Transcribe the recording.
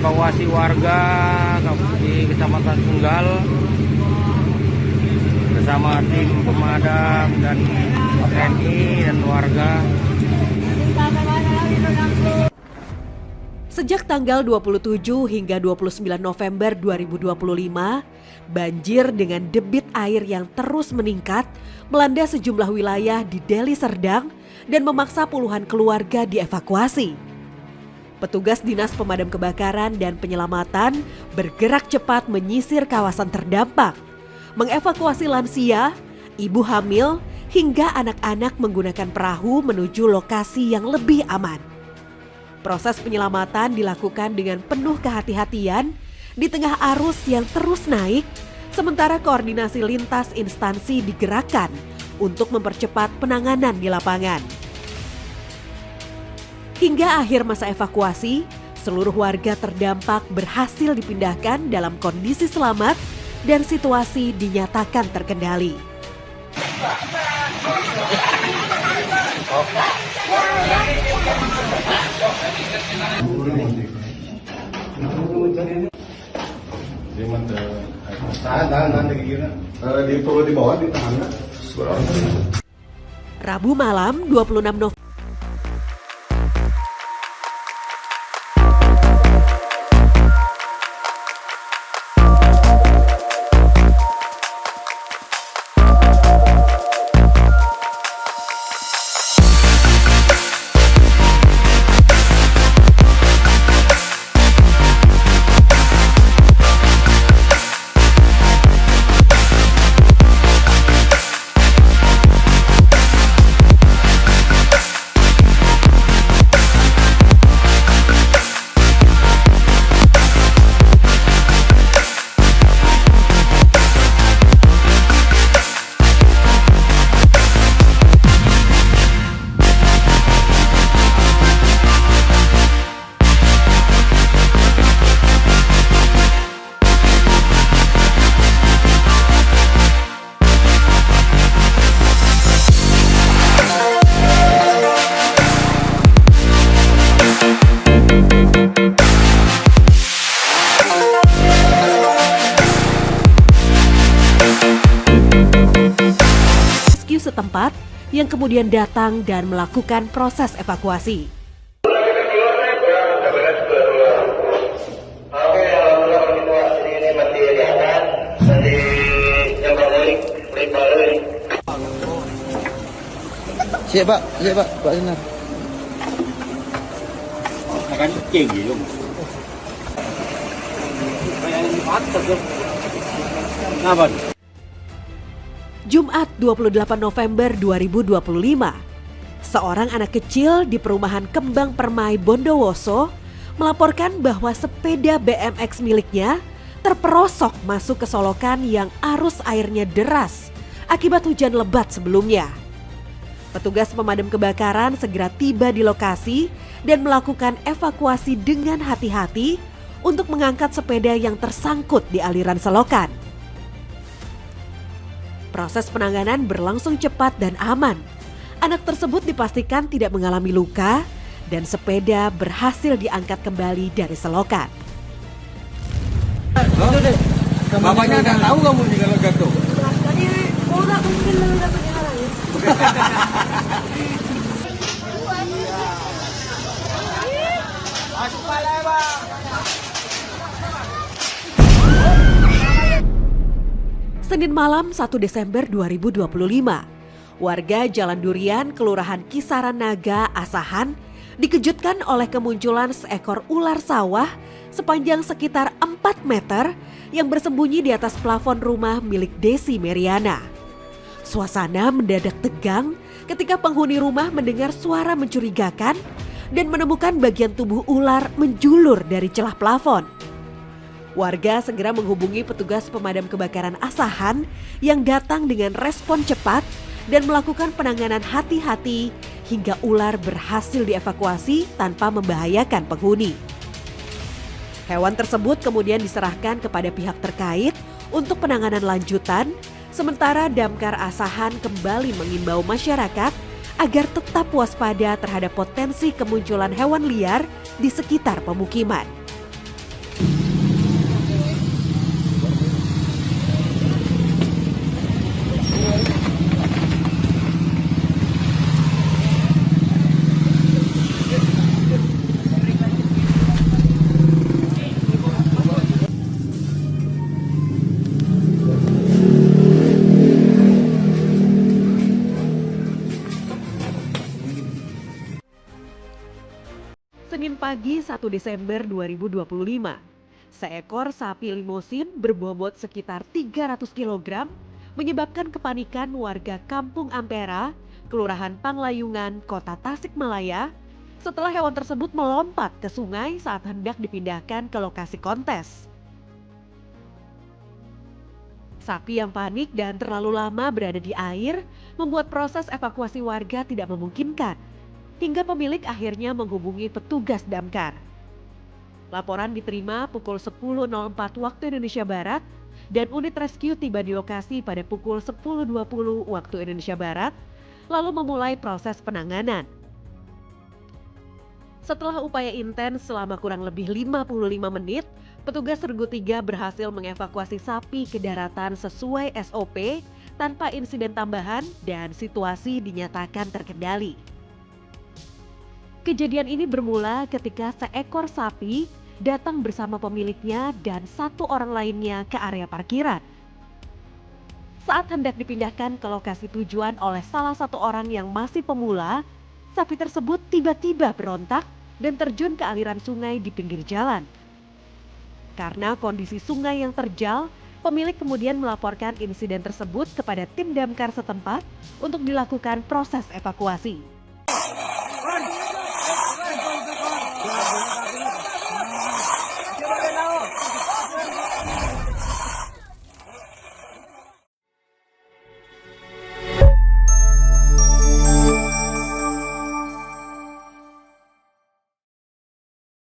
mengevakuasi warga di Kecamatan Sunggal bersama tim pemadam dan TNI dan warga. Sejak tanggal 27 hingga 29 November 2025, banjir dengan debit air yang terus meningkat melanda sejumlah wilayah di Deli Serdang dan memaksa puluhan keluarga dievakuasi. Petugas Dinas Pemadam Kebakaran dan Penyelamatan bergerak cepat menyisir kawasan terdampak, mengevakuasi lansia, ibu hamil, hingga anak-anak menggunakan perahu menuju lokasi yang lebih aman. Proses penyelamatan dilakukan dengan penuh kehati-hatian di tengah arus yang terus naik, sementara koordinasi lintas instansi digerakkan untuk mempercepat penanganan di lapangan. Hingga akhir masa evakuasi, seluruh warga terdampak berhasil dipindahkan dalam kondisi selamat dan situasi dinyatakan terkendali. Rabu malam 26 November. Setempat yang kemudian datang dan melakukan proses evakuasi. Siap Pak Sinar. Makan cing gitu. Kenapa? Jumat 28 November 2025, seorang anak kecil di perumahan Kembang Permai Bondowoso melaporkan bahwa sepeda BMX miliknya terperosok masuk ke solokan yang arus airnya deras akibat hujan lebat sebelumnya. Petugas pemadam kebakaran segera tiba di lokasi dan melakukan evakuasi dengan hati-hati untuk mengangkat sepeda yang tersangkut di aliran selokan. Proses penanganan berlangsung cepat dan aman. Anak tersebut dipastikan tidak mengalami luka dan sepeda berhasil diangkat kembali dari selokan. Bapaknya ada tahu kamu nih kalau jatuh? Tadi bola mungkin dapatnya orang ya. Senin malam 1 Desember 2025, warga Jalan Durian, Kelurahan Kisaran Naga, Asahan, dikejutkan oleh kemunculan seekor ular sawah sepanjang sekitar 4 meter yang bersembunyi di atas plafon rumah milik Desi Meriana. Suasana mendadak tegang ketika penghuni rumah mendengar suara mencurigakan dan menemukan bagian tubuh ular menjulur dari celah plafon. Warga segera menghubungi petugas pemadam kebakaran Asahan yang datang dengan respon cepat dan melakukan penanganan hati-hati hingga ular berhasil dievakuasi tanpa membahayakan penghuni. Hewan tersebut kemudian diserahkan kepada pihak terkait untuk penanganan lanjutan, sementara Damkar Asahan kembali mengimbau masyarakat agar tetap waspada terhadap potensi kemunculan hewan liar di sekitar pemukiman. pagi 1 Desember 2025, seekor sapi limosin berbobot sekitar 300 kg menyebabkan kepanikan warga Kampung Ampera, Kelurahan Panglayungan, Kota Tasikmalaya, setelah hewan tersebut melompat ke sungai saat hendak dipindahkan ke lokasi kontes. Sapi yang panik dan terlalu lama berada di air membuat proses evakuasi warga tidak memungkinkan, hingga pemilik akhirnya menghubungi petugas damkar. Laporan diterima pukul 10.04 waktu Indonesia Barat dan unit rescue tiba di lokasi pada pukul 10.20 waktu Indonesia Barat, lalu memulai proses penanganan. Setelah upaya intens selama kurang lebih 55 menit, petugas Regu 3 berhasil mengevakuasi sapi ke daratan sesuai SOP tanpa insiden tambahan dan situasi dinyatakan terkendali. Kejadian ini bermula ketika seekor sapi datang bersama pemiliknya dan satu orang lainnya ke area parkiran. Saat hendak dipindahkan ke lokasi tujuan oleh salah satu orang yang masih pemula, sapi tersebut tiba-tiba berontak dan terjun ke aliran sungai di pinggir jalan. Karena kondisi sungai yang terjal, pemilik kemudian melaporkan insiden tersebut kepada tim damkar setempat untuk dilakukan proses evakuasi.